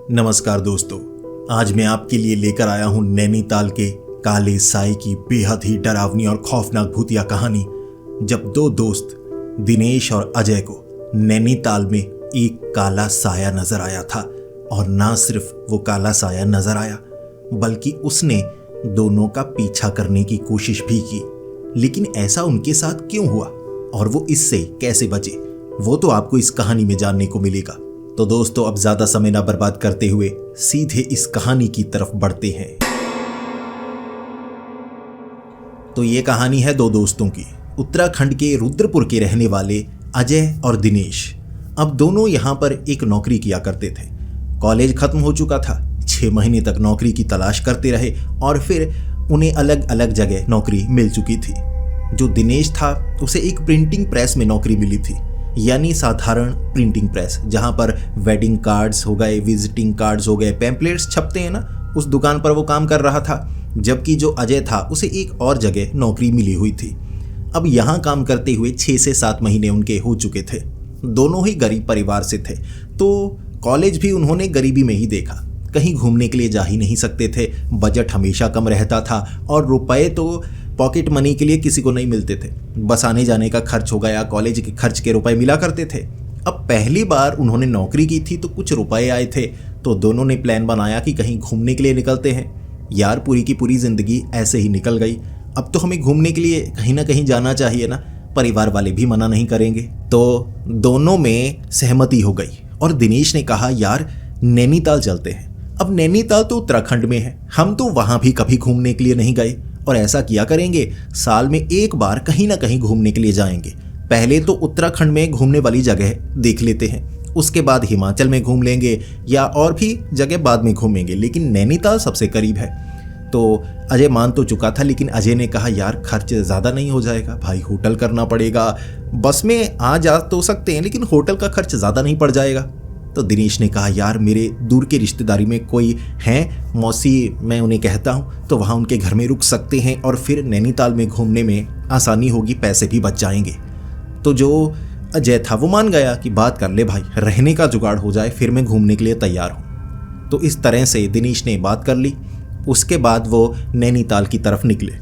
नमस्कार दोस्तों, आज मैं आपके लिए लेकर आया हूं नैनीताल के काले साए की बेहद ही डरावनी और खौफनाक भूतिया कहानी। जब दो दोस्त दिनेश और अजय को नैनीताल में एक काला साया नजर आया था, और ना सिर्फ वो काला साया नजर आया बल्कि उसने दोनों का पीछा करने की कोशिश भी की। लेकिन ऐसा उनके साथ क्यों हुआ और वो इससे कैसे बचे, वो तो आपको इस कहानी में जानने को मिलेगा। तो दोस्तों, अब ज्यादा समय ना बर्बाद करते हुए सीधे इस कहानी की तरफ बढ़ते हैं। तो ये कहानी है दो दोस्तों की, उत्तराखंड के रुद्रपुर के रहने वाले अजय और दिनेश। अब दोनों यहां पर एक नौकरी किया करते थे। कॉलेज खत्म हो चुका था, 6 महीने तक नौकरी की तलाश करते रहे और फिर उन्हें अलग अलग जगह नौकरी मिल चुकी थी। जो दिनेश था उसे एक प्रिंटिंग प्रेस में नौकरी मिली थी, यानी साधारण प्रिंटिंग प्रेस, जहां पर वेडिंग कार्ड्स हो गए, विजिटिंग कार्ड्स हो गए, पैम्पलेट्स छपते हैं ना, उस दुकान पर वो काम कर रहा था। जबकि जो अजय था उसे एक और जगह नौकरी मिली हुई थी। अब यहां काम करते हुए 6 से 7 महीने उनके हो चुके थे। दोनों ही गरीब परिवार से थे, तो कॉलेज भी उन्होंने गरीबी में ही देखा। कहीं घूमने के लिए जा ही नहीं सकते थे, बजट हमेशा कम रहता था और रुपए तो पॉकेट मनी के लिए किसी को नहीं मिलते थे। बस आने जाने का खर्च हो गया, कॉलेज के खर्च के रुपए मिला करते थे। अब पहली बार उन्होंने नौकरी की थी तो कुछ रुपए आए थे, तो दोनों ने प्लान बनाया कि कहीं घूमने के लिए निकलते हैं। यार, पूरी की पूरी जिंदगी ऐसे ही निकल गई, अब तो हमें घूमने के लिए कहीं ना कहीं जाना चाहिए ना, परिवार वाले भी मना नहीं करेंगे। तो दोनों में सहमति हो गई और दिनेश ने कहा, यार नैनीताल चलते हैं। अब नैनीताल तो उत्तराखंड में है, हम तो वहां भी कभी घूमने के लिए नहीं गए, और ऐसा किया करेंगे साल में एक बार कहीं ना कहीं घूमने के लिए जाएंगे। पहले तो उत्तराखंड में घूमने वाली जगह देख लेते हैं, उसके बाद हिमाचल में घूम लेंगे या और भी जगह बाद में घूमेंगे, लेकिन नैनीताल सबसे करीब है। तो अजय मान तो चुका था, लेकिन अजय ने कहा, यार खर्च ज़्यादा नहीं हो जाएगा भाई, होटल करना पड़ेगा। बस में आ जा तो सकते हैं लेकिन होटल का खर्च ज़्यादा नहीं पड़ जाएगा। तो दिनेश ने कहा, यार मेरे दूर के रिश्तेदारी में कोई हैं, मौसी, मैं उन्हें कहता हूँ तो वहाँ उनके घर में रुक सकते हैं और फिर नैनीताल में घूमने में आसानी होगी, पैसे भी बच जाएंगे। तो जो अजय था वो मान गया कि बात कर ले भाई, रहने का जुगाड़ हो जाए फिर मैं घूमने के लिए तैयार हूँ। तो इस तरह से दिनेश ने बात कर ली। उसके बाद वो नैनीताल की तरफ निकले।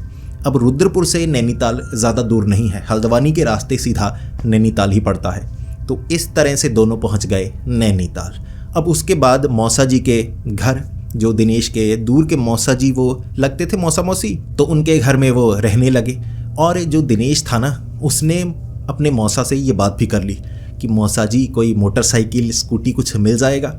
अब रुद्रपुर से नैनीताल ज़्यादा दूर नहीं है, हल्द्वानी के रास्ते सीधा नैनीताल ही पड़ता है। तो इस तरह से दोनों पहुंच गए नैनीताल। अब उसके बाद मौसा जी के घर, जो दिनेश के दूर के मौसा जी वो लगते थे मौसा मौसी, तो उनके घर में वो रहने लगे। और जो दिनेश था ना, उसने अपने मौसा से ये बात भी कर ली कि मौसा जी कोई मोटरसाइकिल स्कूटी कुछ मिल जाएगा।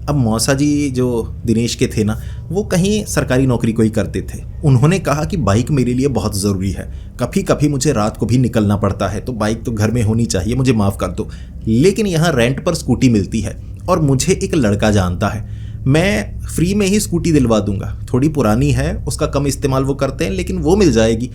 अब मौसा जी जो दिनेश के थे ना, वो कहीं सरकारी नौकरी को ही करते थे। उन्होंने कहा कि बाइक मेरे लिए बहुत ज़रूरी है, कभी कभी मुझे रात को भी निकलना पड़ता है, तो बाइक तो घर में होनी चाहिए, मुझे माफ़ कर दो। लेकिन यहाँ रेंट पर स्कूटी मिलती है और मुझे एक लड़का जानता है, मैं फ्री में ही स्कूटी दिलवा दूंगा। थोड़ी पुरानी है, उसका कम इस्तेमाल वो करते हैं, लेकिन वो मिल जाएगी।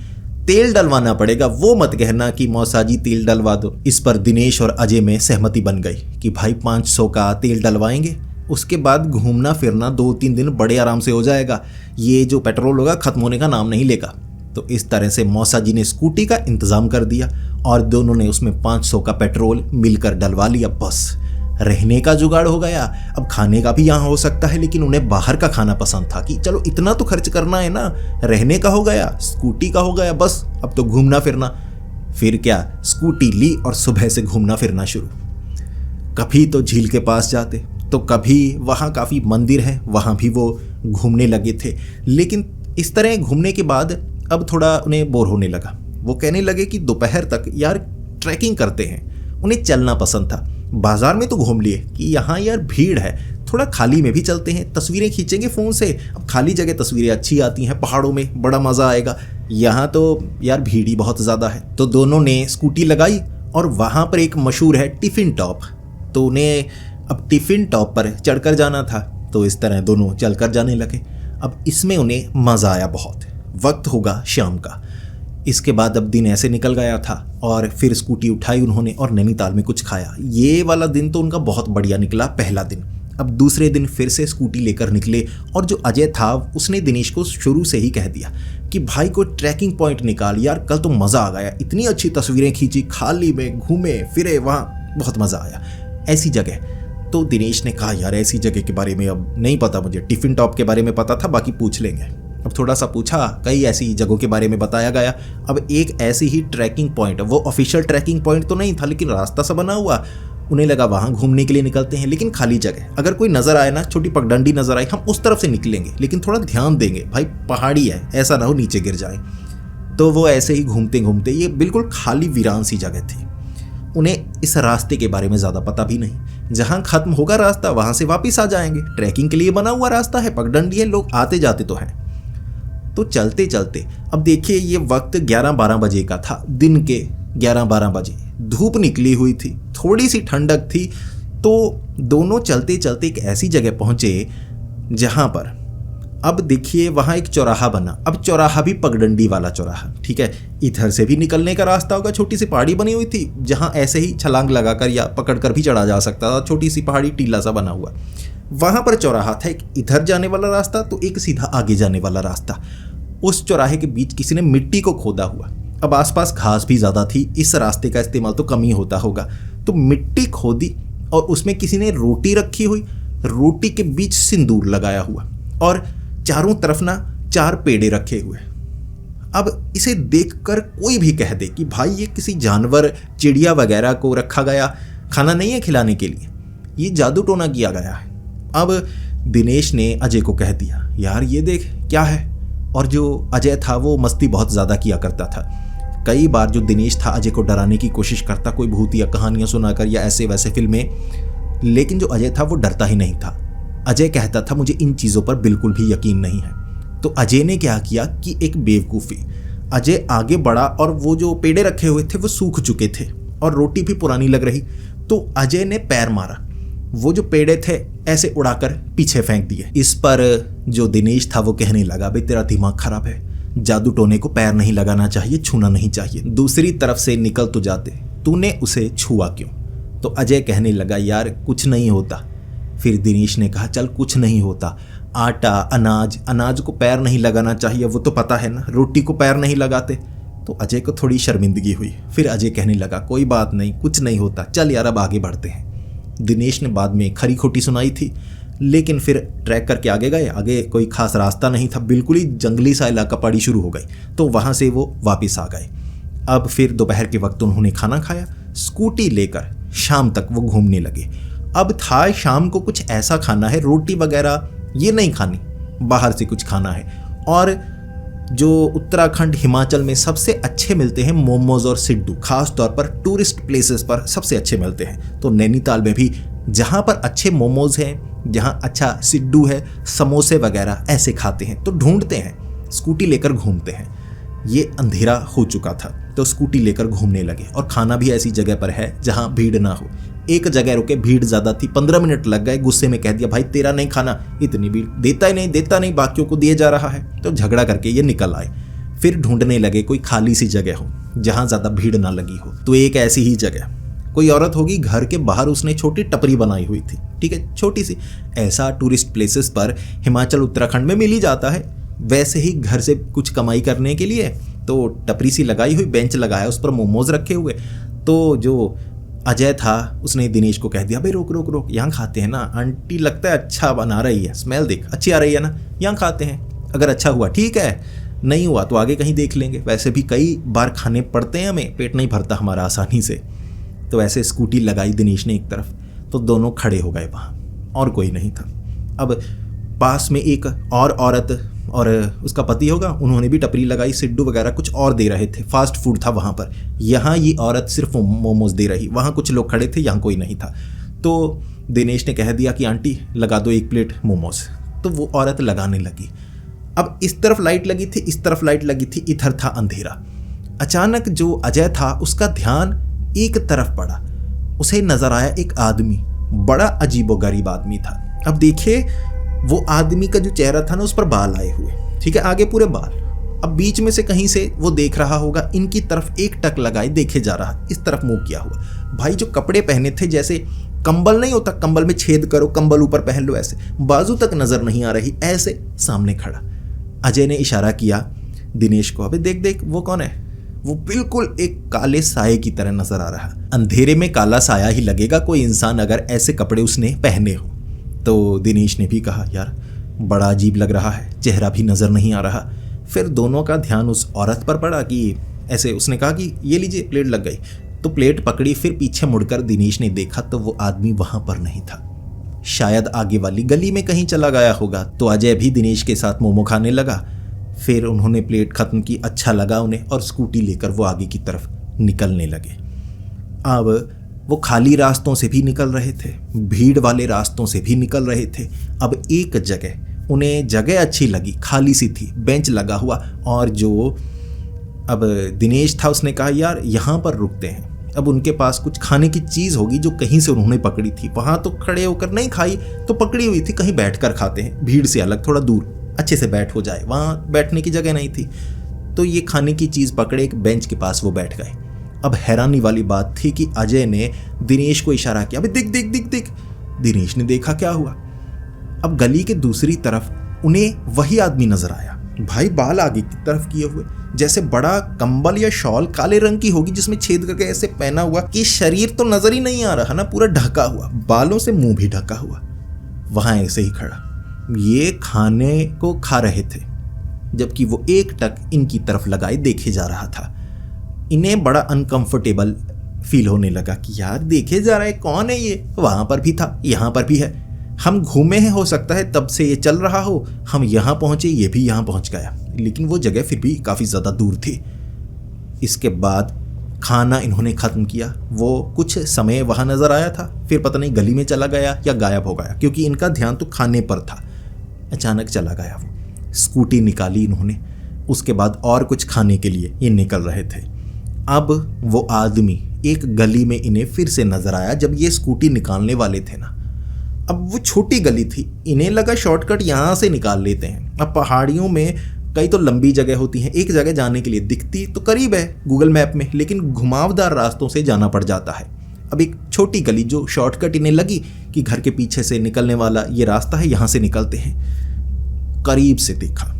तेल डलवाना पड़ेगा, वो मत कहना कि मौसा जी तेल डलवा दो। इस पर दिनेश और अजय में सहमति बन गई कि भाई 500 का तेल डलवाएंगे, उसके बाद घूमना फिरना 2-3 दिन बड़े आराम से हो जाएगा। ये जो पेट्रोल होगा खत्म होने का नाम नहीं लेगा। तो इस तरह से मौसा जी ने स्कूटी का इंतज़ाम कर दिया और दोनों ने उसमें 500 का पेट्रोल मिलकर डलवा लिया। बस रहने का जुगाड़ हो गया। अब खाने का भी यहाँ हो सकता है, लेकिन उन्हें बाहर का खाना पसंद था कि चलो इतना तो खर्च करना है ना, रहने का हो गया, स्कूटी का हो गया, बस अब तो घूमना फिरना। फिर क्या, स्कूटी ली और सुबह से घूमना फिरना शुरू। कभी तो झील के पास जाते, तो कभी वहाँ काफ़ी मंदिर हैं, वहाँ भी वो घूमने लगे थे। लेकिन इस तरह घूमने के बाद अब थोड़ा उन्हें बोर होने लगा। वो कहने लगे कि दोपहर तक यार ट्रैकिंग करते हैं। उन्हें चलना पसंद था। बाजार में तो घूम लिए कि यहाँ यार भीड़ है, थोड़ा खाली में भी चलते हैं, तस्वीरें खींचेंगे फ़ोन से। अब खाली जगह तस्वीरें अच्छी आती हैं, पहाड़ों में बड़ा मज़ा आएगा। यहाँ तो यार भीड़ ही बहुत ज़्यादा है। तो दोनों ने स्कूटी लगाई और वहाँ पर एक मशहूर है टिफ़िन टॉप, तो उन्हें अब टिफ़िन टॉप पर चढ़कर जाना था। तो इस तरह दोनों चलकर जाने लगे। अब इसमें उन्हें मज़ा आया बहुत। वक्त होगा शाम का। इसके बाद अब दिन ऐसे निकल गया था और फिर स्कूटी उठाई उन्होंने और नैनीताल में कुछ खाया। ये वाला दिन तो उनका बहुत बढ़िया निकला, पहला दिन। अब दूसरे दिन फिर से स्कूटी लेकर निकले और जो अजय था उसने दिनेश को शुरू से ही कह दिया कि भाई को ट्रैकिंग पॉइंट निकाल यार, कल तो मज़ा आ गया, इतनी अच्छी तस्वीरें खींची, खाली में घूमे फिरे, वहाँ बहुत मज़ा आया। ऐसी जगह तो दिनेश ने कहा यार ऐसी जगह के बारे में अब नहीं पता मुझे, टिफिन टॉप के बारे में पता था, बाकी पूछ लेंगे। अब थोड़ा सा पूछा, कई ऐसी जगहों के बारे में बताया गया। अब एक ऐसी ही ट्रैकिंग पॉइंट, वो ऑफिशियल ट्रैकिंग पॉइंट तो नहीं था लेकिन रास्ता सा बना हुआ, उन्हें लगा वहाँ घूमने के लिए निकलते हैं, लेकिन खाली जगह, अगर कोई नज़र आए ना, छोटी पगडंडी नज़र आई, हम उस तरफ से निकलेंगे, लेकिन थोड़ा ध्यान देंगे भाई, पहाड़ी है, ऐसा ना हो नीचे गिर जाए। तो वो ऐसे ही घूमते घूमते, ये बिल्कुल खाली वीरान सी जगह थी, उन्हें इस रास्ते के बारे में ज़्यादा पता भी नहीं, जहाँ खत्म होगा रास्ता वहाँ से वापस आ जाएंगे, ट्रैकिंग के लिए बना हुआ रास्ता है, पगडंडी है, लोग आते जाते तो हैं। तो चलते चलते, अब देखिए ये वक्त 11-12 बजे का था, दिन के 11-12 बजे, धूप निकली हुई थी, थोड़ी सी ठंडक थी। तो दोनों चलते चलते एक ऐसी जगह पहुंचे जहां पर अब देखिए वहां एक चौराहा बना। अब चौराहा भी पगडंडी वाला चौराहा, ठीक है, इधर से भी निकलने का रास्ता होगा, छोटी सी पहाड़ी बनी हुई थी जहां ऐसे ही छलांग लगाकर या पकड़कर भी चढ़ा जा सकता था, छोटी सी पहाड़ी, टीला सा बना हुआ, वहां पर चौराहा था, एक इधर जाने वाला रास्ता तो एक सीधा आगे जाने वाला रास्ता। उस चौराहे के बीच किसी ने मिट्टी को खोदा हुआ। अब आसपास घास भी ज़्यादा थी, इस रास्ते का इस्तेमाल तो कम ही होता होगा, तो मिट्टी खोदी और उसमें किसी ने रोटी रखी हुई, रोटी के बीच सिंदूर लगाया हुआ और चारों तरफ ना 4 पेड़े रखे हुए। अब इसे देखकर कोई भी कह दे कि भाई ये किसी जानवर, चिड़िया वगैरह को रखा गया खाना नहीं है खिलाने के लिए, ये जादू टोना किया गया है। अब दिनेश ने अजय को कह दिया यार ये देख क्या है। और जो अजय था वो मस्ती बहुत ज़्यादा किया करता था। कई बार जो दिनेश था अजय को डराने की कोशिश करता, कोई भूत या कहानियाँ सुनाकर या ऐसे वैसे फिल्में, लेकिन जो अजय था वो डरता ही नहीं था। अजय कहता था मुझे इन चीज़ों पर बिल्कुल भी यकीन नहीं है। तो अजय ने क्या किया कि एक बेवकूफ़ी, अजय आगे बढ़ा और वो जो पेड़े रखे हुए थे वो सूख चुके थे और रोटी भी पुरानी लग रही, तो अजय ने पैर मारा, वो जो पेड़े थे ऐसे उड़ाकर पीछे फेंक दिए। इस पर जो दिनेश था वो कहने लगा भाई तेरा दिमाग खराब है, जादू टोने को पैर नहीं लगाना चाहिए, छूना नहीं चाहिए, दूसरी तरफ से निकल तो जाते, तूने उसे छुआ क्यों? तो अजय कहने लगा यार कुछ नहीं होता। फिर दिनेश ने कहा चल कुछ नहीं होता, आटा, अनाज, अनाज को पैर नहीं लगाना चाहिए, वो तो पता है ना, रोटी को पैर नहीं लगाते। तो अजय को थोड़ी शर्मिंदगी हुई। फिर अजय कहने लगा कोई बात नहीं, कुछ नहीं होता, चल यार अब आगे बढ़ते हैं। दिनेश ने बाद में खरी खोटी सुनाई थी, लेकिन फिर ट्रैक करके आगे गए। आगे कोई खास रास्ता नहीं था, बिल्कुल ही जंगली सा इलाका पड़ी शुरू हो गई, तो वहाँ से वो वापस आ गए। अब फिर दोपहर के वक्त उन्होंने खाना खाया, स्कूटी लेकर शाम तक वो घूमने लगे। अब था शाम को कुछ ऐसा खाना है, रोटी वगैरह ये नहीं खानी, बाहर से कुछ खाना है। और जो उत्तराखंड हिमाचल में सबसे अच्छे मिलते हैं मोमोज और सिड्डू, खास तौर पर टूरिस्ट प्लेसेस पर सबसे अच्छे मिलते हैं। तो नैनीताल में भी जहाँ पर अच्छे मोमोज हैं, जहाँ अच्छा सिड्डू है, समोसे वगैरह ऐसे खाते हैं, तो ढूंढते हैं, स्कूटी लेकर घूमते हैं। ये अंधेरा हो चुका था तो स्कूटी लेकर घूमने लगे और खाना भी ऐसी जगह पर है जहाँ भीड़ ना हो। एक जगह रुके, भीड़ ज़्यादा थी, 15 मिनट लग गए। गुस्से में कह दिया भाई तेरा नहीं खाना, इतनी भीड़, देता नहीं, बाकियों को दिए जा रहा है। तो झगड़ा करके ये निकल आए। फिर ढूंढने लगे कोई खाली सी जगह हो जहाँ ज़्यादा भीड़ ना लगी हो। तो एक ऐसी ही जगह, कोई औरत होगी, घर के बाहर उसने छोटी टपरी बनाई हुई थी, ठीक है, छोटी सी। ऐसा टूरिस्ट प्लेसेस पर हिमाचल उत्तराखंड में मिल ही जाता है, वैसे ही घर से कुछ कमाई करने के लिए तो टपरी सी लगाई हुई, बेंच लगाया, उस पर मोमोज रखे हुए। तो जो अजय था उसने दिनेश को कह दिया भाई रोक रोक रोक, यहाँ खाते हैं ना, आंटी लगता है अच्छा बना रही है, स्मेल देख अच्छी आ रही है ना, यहाँ खाते हैं, अगर अच्छा हुआ ठीक है, नहीं हुआ तो आगे कहीं देख लेंगे। वैसे भी कई बार खाने पड़ते हैं हमें, पेट नहीं भरता हमारा आसानी से। तो ऐसे स्कूटी लगाई दिनेश ने एक तरफ, तो दोनों खड़े हो गए वहाँ, और कोई नहीं था। अब पास में एक और औरत और उसका पति होगा, उन्होंने भी टपरी लगाई, सिड्डू वगैरह कुछ और दे रहे थे, फास्ट फूड था वहाँ पर। यहाँ ये औरत सिर्फ मोमोज दे रही, वहाँ कुछ लोग खड़े थे, यहाँ कोई नहीं था। तो दिनेश ने कह दिया कि आंटी लगा दो 1 प्लेट मोमोज। तो वो औरत लगाने लगी। अब इस तरफ लाइट लगी थी, इस तरफ लाइट लगी थी, इधर था अंधेरा। अचानक जो अजय था उसका ध्यान एक तरफ पड़ा, उसे नजर आया एक आदमी, बड़ा अजीबोगरीब आदमी था। अब देखिए वो आदमी का जो चेहरा था ना, उस पर बाल आए हुए, ठीक है, आगे पूरे बाल। अब बीच में से कहीं से वो देख रहा होगा, इनकी तरफ एक टक लगाए देखे जा रहा, इस तरफ मुंह किया हुआ। भाई जो कपड़े पहने थे, जैसे कंबल नहीं होता, कंबल में छेद करो, कंबल ऊपर पहन लो, ऐसे बाजू तक नजर नहीं आ रही, ऐसे सामने खड़ा। अजय ने इशारा किया दिनेश को, अबे देख देख वो कौन है, वो बिल्कुल एक काले साये की तरह नजर आ रहा। अंधेरे में काला साया ही लगेगा कोई इंसान अगर ऐसे कपड़े उसने पहने हो। तो दिनेश ने भी कहा, यार बड़ा अजीब लग रहा है, चेहरा भी नजर नहीं आ रहा। फिर दोनों का ध्यान उस औरत पर पड़ा कि ऐसे उसने कहा कि ये लीजिए, प्लेट लग गई। तो प्लेट पकड़ी, फिर पीछे मुड़कर दिनेश ने देखा तो वो आदमी वहां पर नहीं था, शायद आगे वाली गली में कहीं चला गया होगा। तो अजय भी दिनेश के साथ मोमो खाने लगा। फिर उन्होंने प्लेट खत्म की, अच्छा लगा उन्हें, और स्कूटी लेकर वो आगे की तरफ निकलने लगे। अब वो खाली रास्तों से भी निकल रहे थे, भीड़ वाले रास्तों से भी निकल रहे थे। अब एक जगह उन्हें जगह अच्छी लगी, खाली सी थी, बेंच लगा हुआ, और जो अब दिनेश था उसने कहा, यार यहाँ पर रुकते हैं। अब उनके पास कुछ खाने की चीज़ होगी जो कहीं से उन्होंने पकड़ी थी। वहाँ तो खड़े होकर नहीं खाई, तो पकड़ी हुई थी, कहीं बैठकर खाते हैं, भीड़ से अलग, थोड़ा दूर, अच्छे से बैठ हो जाए। वहाँ बैठने की जगह नहीं थी, तो ये खाने की चीज़ पकड़े, एक बेंच के पास वो बैठ गए। अब हैरानी वाली बात थी कि अजय ने दिनेश को इशारा किया, अबे दिख दिख दिख दिख। दिनेश ने देखा, क्या हुआ? अब गली के दूसरी तरफ उन्हें वही आदमी नजर आया, भाई बाल आगे की तरफ किए हुए, जैसे बड़ा कंबल या शॉल काले रंग की होगी जिसमें छेद करके ऐसे पहना हुआ कि शरीर तो नजर ही नहीं आ रहा ना, पूरा ढका हुआ, बालों से मुंह भी ढका हुआ, वहां ऐसे ही खड़ा। ये खाने को खा रहे थे, जबकि वो एक टक इनकी तरफ लगाए देखे जा रहा था। इन्हें बड़ा अनकंफर्टेबल फील होने लगा कि यार देखे जा रहा है, कौन है ये? वहां पर भी था, यहाँ पर भी है, हम घूमे हैं, हो सकता है तब से ये चल रहा हो, हम यहाँ पहुंचे, ये भी यहाँ पहुंच गया, लेकिन वो जगह फिर भी काफ़ी ज़्यादा दूर थी। इसके बाद खाना इन्होंने ख़त्म किया। वो कुछ समय वहाँ नज़र आया था, फिर पता नहीं गली में चला गया या गायब हो गया, क्योंकि इनका ध्यान तो खाने पर था। अचानक चला गया वो। स्कूटी निकाली इन्होंने, उसके बाद और कुछ खाने के लिए ये निकल रहे थे। अब वो आदमी एक गली में इन्हें फिर से नज़र आया जब ये स्कूटी निकालने वाले थे ना। अब वो छोटी गली थी, इन्हें लगा शॉर्टकट यहाँ से निकाल लेते हैं। अब पहाड़ियों में कई तो लंबी जगह होती हैं, एक जगह जाने के लिए दिखती तो करीब है गूगल मैप में, लेकिन घुमावदार रास्तों से जाना पड़ जाता है। अब एक छोटी गली जो शॉर्टकट इन्हें लगी कि घर के पीछे से निकलने वाला ये रास्ता है, यहाँ से निकलते हैं। करीब से देखा,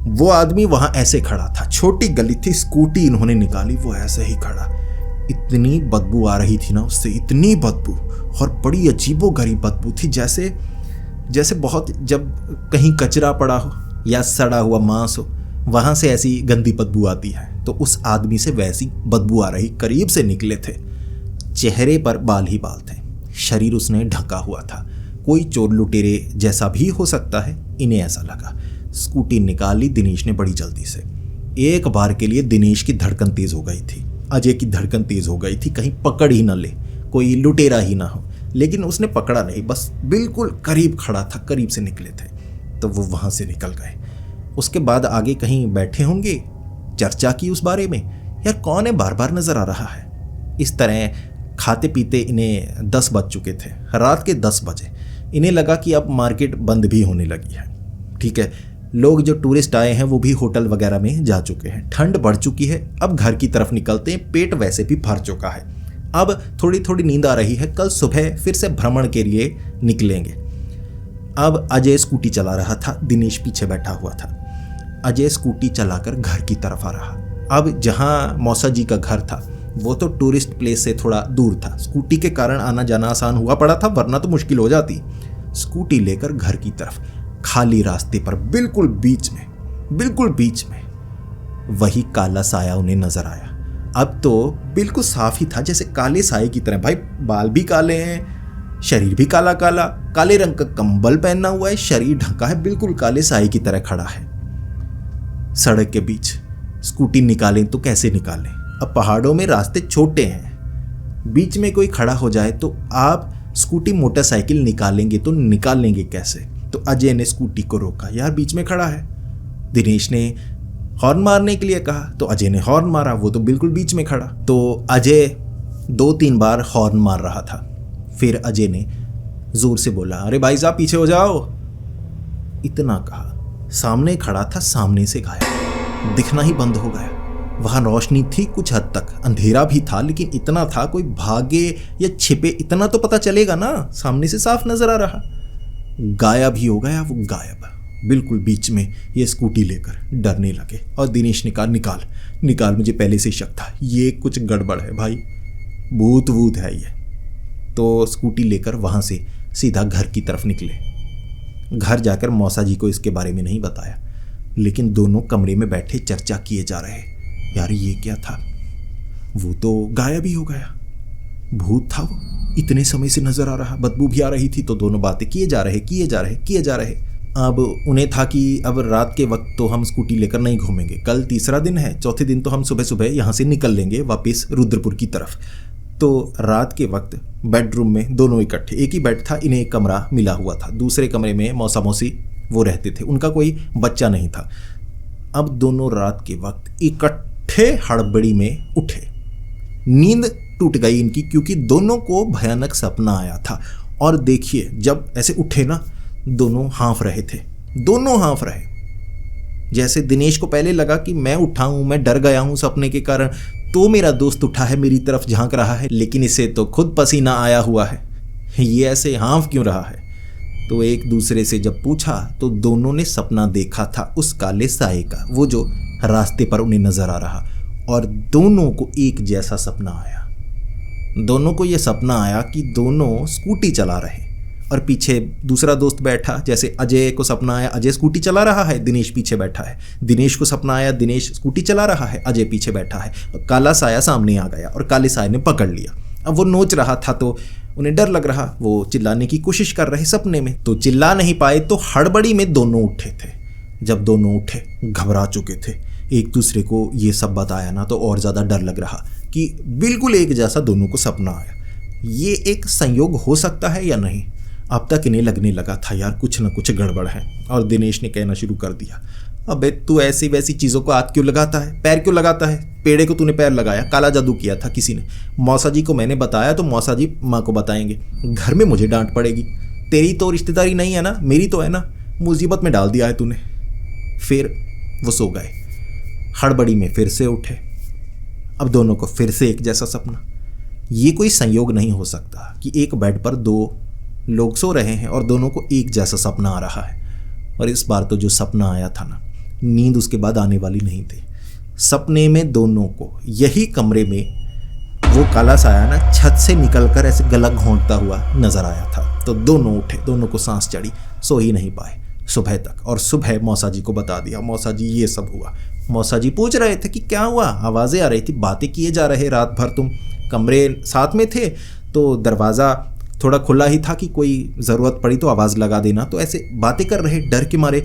वो आदमी वहां ऐसे खड़ा था, छोटी गली थी, स्कूटी इन्होंने निकाली, वो ऐसे ही खड़ा। इतनी बदबू आ रही थी ना उससे, इतनी बदबू, और बड़ी अजीबोगरीब बदबू थी, जैसे बहुत, जब कहीं कचरा पड़ा हो या सड़ा हुआ मांस हो, वहां से ऐसी गंदी बदबू आती है, तो उस आदमी से वैसी बदबू आ रही। करीब से निकले थे, चेहरे पर बाल ही बाल थे, शरीर उसने ढका हुआ था, कोई चोर लुटेरे जैसा भी हो सकता है, इन्हें ऐसा लगा। स्कूटी निकाली दिनेश ने बड़ी जल्दी से। एक बार के लिए दिनेश की धड़कन तेज हो गई थी, अजय की धड़कन तेज हो गई थी, कहीं पकड़ ही न ले, कोई लुटेरा ही ना हो, लेकिन उसने पकड़ा नहीं, बस बिल्कुल करीब खड़ा था, करीब से निकले थे, तो वो वहां से निकल गए। उसके बाद आगे कहीं बैठे होंगे, चर्चा की उस बारे में, यार कौन है, बार बार नजर आ रहा है। इस तरह खाते पीते इन्हें 10 बज चुके थे, रात के 10 बजे। इन्हें लगा कि अब मार्केट बंद भी होने लगी है, ठीक है, लोग जो टूरिस्ट आए हैं वो भी होटल वगैरह में जा चुके हैं, ठंड बढ़ चुकी है, अब घर की तरफ निकलते हैं, पेट वैसे भी भर चुका है, अब थोड़ी थोड़ी नींद आ रही है, कल सुबह फिर से भ्रमण के लिए निकलेंगे। अब अजय स्कूटी चला रहा था, दिनेश पीछे बैठा हुआ था। अजय स्कूटी चलाकर घर की तरफ आ रहा। अब जहां मौसा जी का घर था वो तो टूरिस्ट प्लेस से थोड़ा दूर था, स्कूटी के कारण आना जाना आसान हुआ पड़ा था, वरना तो मुश्किल हो जाती। स्कूटी लेकर घर की तरफ, खाली रास्ते पर बिल्कुल बीच में वही काला साया उन्हें नजर आया। अब तो बिल्कुल साफ ही था, जैसे काले साये की तरह। भाई बाल भी काले हैं, शरीर भी काला काला, काले रंग का कंबल पहना हुआ है, शरीर ढका है, बिल्कुल काले साये की तरह खड़ा है सड़क के बीच। स्कूटी निकालें तो कैसे निकालें? अब पहाड़ों में रास्ते छोटे हैं, बीच में कोई खड़ा हो जाए तो आप स्कूटी मोटरसाइकिल निकालेंगे तो निकालेंगे कैसे? तो अजय ने स्कूटी को रोका, यार बीच में खड़ा है। दिनेश ने हॉर्न मारने के लिए कहा तो अजय ने हॉर्न मारा, वो तो बिल्कुल बीच में खड़ा। तो अजय 2-3 बार हॉर्न मार रहा था, फिर अजय ने जोर से बोला, अरे भाई साहब पीछे हो जाओ। इतना कहा, सामने खड़ा था, सामने से गायब, दिखना ही बंद हो गया। वहां रोशनी थी कुछ हद तक, अंधेरा भी था, लेकिन इतना था कोई भागे या छिपे इतना तो पता चलेगा ना, सामने से साफ नजर आ रहा। गायब ही हो गया वो, गायब। बिल्कुल बीच में ये स्कूटी लेकर डरने लगे और दिनेश ने कहा निकाल निकाल, मुझे पहले से ही शक था ये कुछ गड़बड़ है भाई, भूत वूत है ये। तो स्कूटी लेकर वहाँ से सीधा घर की तरफ निकले। घर जाकर मौसा जी को इसके बारे में नहीं बताया, लेकिन दोनों कमरे में बैठे चर्चा किए जा रहे, यार ये क्या था, वो तो गायब ही हो गया, भूत था वो, इतने समय से नजर आ रहा, बदबू भी आ रही थी। तो दोनों बातें किए जा रहे। अब उन्हें था कि अब रात के वक्त तो हम स्कूटी लेकर नहीं घूमेंगे, कल तीसरा दिन है, चौथे दिन तो हम सुबह सुबह यहाँ से निकल लेंगे वापस रुद्रपुर की तरफ। तो रात के वक्त बेडरूम में दोनों इकट्ठे, एक ही बेड था, इन्हें एक कमरा मिला हुआ था, दूसरे कमरे में मौसा मौसी वो रहते थे, उनका कोई बच्चा नहीं था। अब दोनों रात के वक्त इकट्ठे हड़बड़ी में उठे, नींद टूट गई इनकी, क्योंकि दोनों को भयानक सपना आया था। और देखिए जब ऐसे उठे ना, दोनों हाँफ रहे थे, जैसे दिनेश को पहले लगा कि मैं उठा हूं, मैं डर गया हूं सपने के कारण, तो मेरा दोस्त उठा है, मेरी तरफ झांक रहा है, लेकिन इसे तो खुद पसीना आया हुआ है, ये ऐसे हाँफ क्यों रहा है। तो एक दूसरे से जब पूछा तो दोनों ने सपना देखा था उस काले साए का, वो जो रास्ते पर उन्हें नजर आ रहा, और दोनों को एक जैसा सपना आया। दोनों को यह सपना आया कि दोनों स्कूटी चला रहे और पीछे दूसरा दोस्त बैठा, जैसे अजय को सपना आया अजय स्कूटी चला रहा है, दिनेश पीछे बैठा है, दिनेश को सपना आया दिनेश स्कूटी चला रहा है, अजय पीछे बैठा है, और काला साया सामने आ गया और काले साये ने पकड़ लिया। अब वो नोच रहा था तो उन्हें डर लग रहा, वो चिल्लाने की कोशिश कर रहे सपने में, तो चिल्ला नहीं पाए, तो हड़बड़ी में दोनों उठे थे। जब दोनों उठे घबरा चुके थे, एक दूसरे को ये सब बताया ना तो और ज़्यादा डर लग रहा कि बिल्कुल एक जैसा दोनों को सपना आया। ये एक संयोग हो सकता है या नहीं, अब तक इन्हें लगने लगा था यार कुछ ना कुछ गड़बड़ है। और दिनेश ने कहना शुरू कर दिया, अबे तू ऐसी वैसी चीज़ों को हाथ क्यों लगाता है, पैर क्यों लगाता है, पेड़े को तूने पैर लगाया, काला जादू किया था किसी ने, मौसा जी को मैंने बताया तो मौसा जी माँ को बताएंगे, घर में मुझे डांट पड़ेगी, तेरी तो रिश्तेदारी नहीं है ना, मेरी तो है ना, मुसीबत में डाल दिया है तूने। फिर वो सो गए। हड़बड़ी में फिर से उठे, अब दोनों को फिर से एक जैसा सपना। ये कोई संयोग नहीं हो सकता कि एक बेड पर दो लोग सो रहे हैं और दोनों को एक जैसा सपना आ रहा है। और इस बार तो जो सपना आया था ना, नींद उसके बाद आने वाली नहीं थी। सपने में दोनों को यही कमरे में वो काला साया ना छत से निकलकर ऐसे गला घोंटता हुआ नजर आया था। तो दोनों उठे, दोनों को सांस चढ़ी, सो ही नहीं पाए सुबह तक। और सुबह मौसा जी को बता दिया, मौसा जी ये सब हुआ। मौसा जी पूछ रहे थे कि क्या हुआ, आवाज़ें आ रही थी, बातें किए जा रहे, रात भर तुम कमरे साथ में थे तो दरवाज़ा थोड़ा खुला ही था कि कोई ज़रूरत पड़ी तो आवाज़ लगा देना, तो ऐसे बातें कर रहे डर के मारे।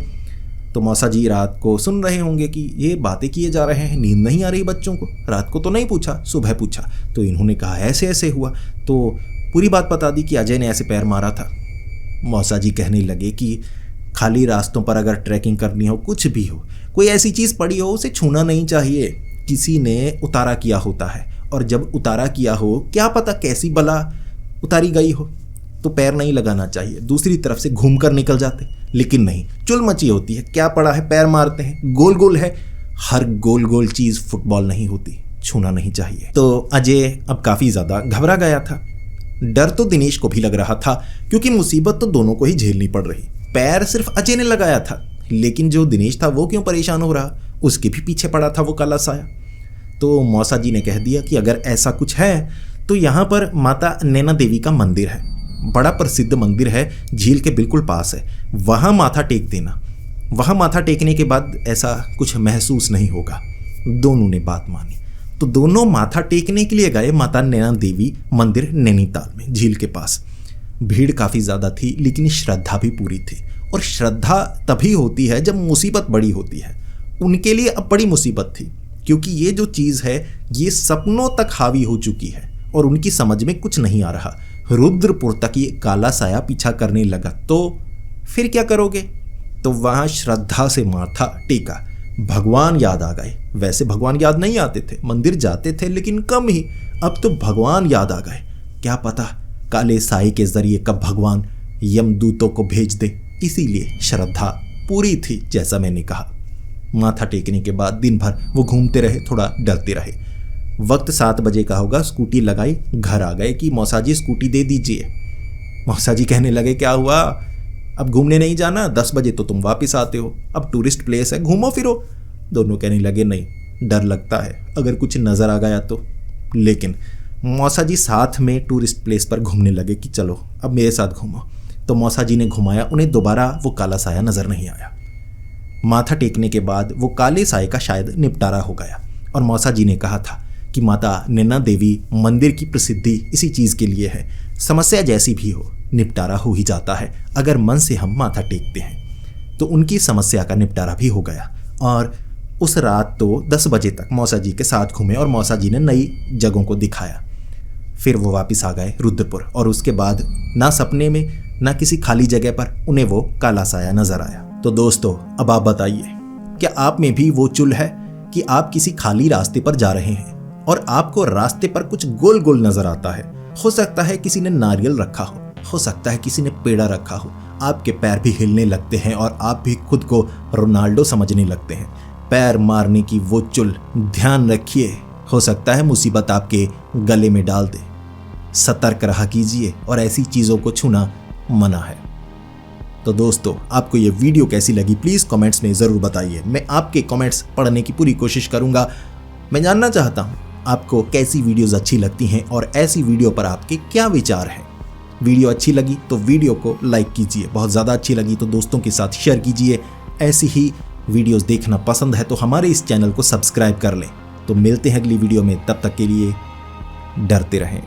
तो मौसा जी रात को सुन रहे होंगे कि ये बातें किए जा रहे हैं, नींद नहीं आ रही बच्चों को। रात को तो नहीं पूछा, सुबह पूछा तो इन्होंने कहा ऐसे ऐसे हुआ, तो पूरी बात बता दी कि अजय ने ऐसे पैर मारा था। मौसा जी कहने लगे कि खाली रास्तों पर अगर ट्रैकिंग करनी हो, कुछ भी हो, कोई ऐसी चीज़ पड़ी हो उसे छूना नहीं चाहिए, किसी ने उतारा किया होता है, और जब उतारा किया हो क्या पता कैसी बला उतारी गई हो, तो पैर नहीं लगाना चाहिए, दूसरी तरफ से घूमकर निकल जाते। लेकिन नहीं, चुल मची होती है, क्या पड़ा है, पैर मारते हैं, गोल गोल है, हर गोल गोल चीज़ फुटबॉल नहीं होती, छूना नहीं चाहिए। तो अजय अब काफ़ी ज़्यादा घबरा गया था। डर तो दिनेश को भी लग रहा था क्योंकि मुसीबत तो दोनों को ही झेलनी पड़ रही। पैर सिर्फ अजय ने लगाया था, लेकिन जो दिनेश था वो क्यों परेशान हो रहा, उसके भी पीछे पड़ा था वो काला साया। तो मौसा जी ने कह दिया कि अगर ऐसा कुछ है तो यहाँ पर माता नैना देवी का मंदिर है, बड़ा प्रसिद्ध मंदिर है, झील के बिल्कुल पास है, वहाँ माथा टेक देना, वहाँ माथा टेकने के बाद ऐसा कुछ महसूस नहीं होगा। दोनों ने बात मानी, तो दोनों माथा टेकने के लिए गए माता नैना देवी मंदिर नैनीताल में, झील के पास। भीड़ काफ़ी ज़्यादा थी लेकिन श्रद्धा भी पूरी थी, और श्रद्धा तभी होती है जब मुसीबत बड़ी होती है। उनके लिए अब बड़ी मुसीबत थी क्योंकि ये जो चीज़ है ये सपनों तक हावी हो चुकी है और उनकी समझ में कुछ नहीं आ रहा। रुद्रपुर तक ये काला साया पीछा करने लगा, तो फिर क्या करोगे। तो वहाँ श्रद्धा से माथा टेका, भगवान याद आ गए। वैसे भगवान याद नहीं आते थे, मंदिर जाते थे लेकिन कम ही, अब तो भगवान याद आ गए। क्या पता काले साए के जरिए कब भगवान यमदूतों को भेज दे, इसीलिए श्रद्धा पूरी थी जैसा मैंने कहा। माथा टेकने के बाद दिन भर वो घूमते रहे, थोड़ा डरते रहे। वक्त 7 बजे का होगा, स्कूटी लगाई, घर आ गए कि मौसा जी स्कूटी दे दीजिए। मौसा जी कहने लगे क्या हुआ, अब घूमने नहीं जाना, 10 बजे तो तुम वापस आते हो, अब टूरिस्ट प्लेस है, घूमो फिरो। दोनों कहने लगे नहीं, डर लगता है अगर कुछ नज़र आ गया तो। लेकिन मौसा जी साथ में टूरिस्ट प्लेस पर घूमने लगे कि चलो अब मेरे साथ घूमो। तो मौसा जी ने घुमाया, उन्हें दोबारा वो काला साया नज़र नहीं आया। माथा टेकने के बाद वो काले साये का शायद निपटारा हो गया। और मौसा जी ने कहा था कि माता नैना देवी मंदिर की प्रसिद्धि इसी चीज़ के लिए है, समस्या जैसी भी हो निपटारा हो ही जाता है अगर मन से हम माथा टेकते हैं। तो उनकी समस्या का निपटारा भी हो गया। और उस रात तो 10 बजे तक मौसा जी के साथ घूमे और मौसा जी ने नई जगहों को दिखाया। फिर वो वापस आ गए रुद्रपुर और उसके बाद ना सपने में ना किसी खाली जगह पर उन्हें वो काला साया नजर आया। तो दोस्तों अब आप बताइए, क्या आप में भी वो चुल है कि आप किसी खाली रास्ते पर जा रहे हैं और आपको रास्ते पर कुछ गोल गोल नजर आता है? हो सकता है किसी ने नारियल रखा हो सकता है किसी ने पेड़ा रखा हो। आपके पैर भी हिलने लगते हैं और आप भी खुद को रोनाल्डो समझने लगते हैं। पैर मारने की वो चुल, ध्यान रखिए, हो सकता है मुसीबत आपके गले में डाल दे। सतर्क रहा कीजिए और ऐसी चीज़ों को छूना मना है। तो दोस्तों आपको ये वीडियो कैसी लगी प्लीज़ कमेंट्स में ज़रूर बताइए। मैं आपके कमेंट्स पढ़ने की पूरी कोशिश करूँगा। मैं जानना चाहता हूँ आपको कैसी वीडियोस अच्छी लगती हैं और ऐसी वीडियो पर आपके क्या विचार हैं। वीडियो अच्छी लगी तो वीडियो को लाइक कीजिए, बहुत ज़्यादा अच्छी लगी तो दोस्तों के साथ शेयर कीजिए। ऐसी ही वीडियोस देखना पसंद है तो हमारे इस चैनल को सब्सक्राइब कर लें। तो मिलते हैं अगली वीडियो में, तब तक के लिए डरते रहें।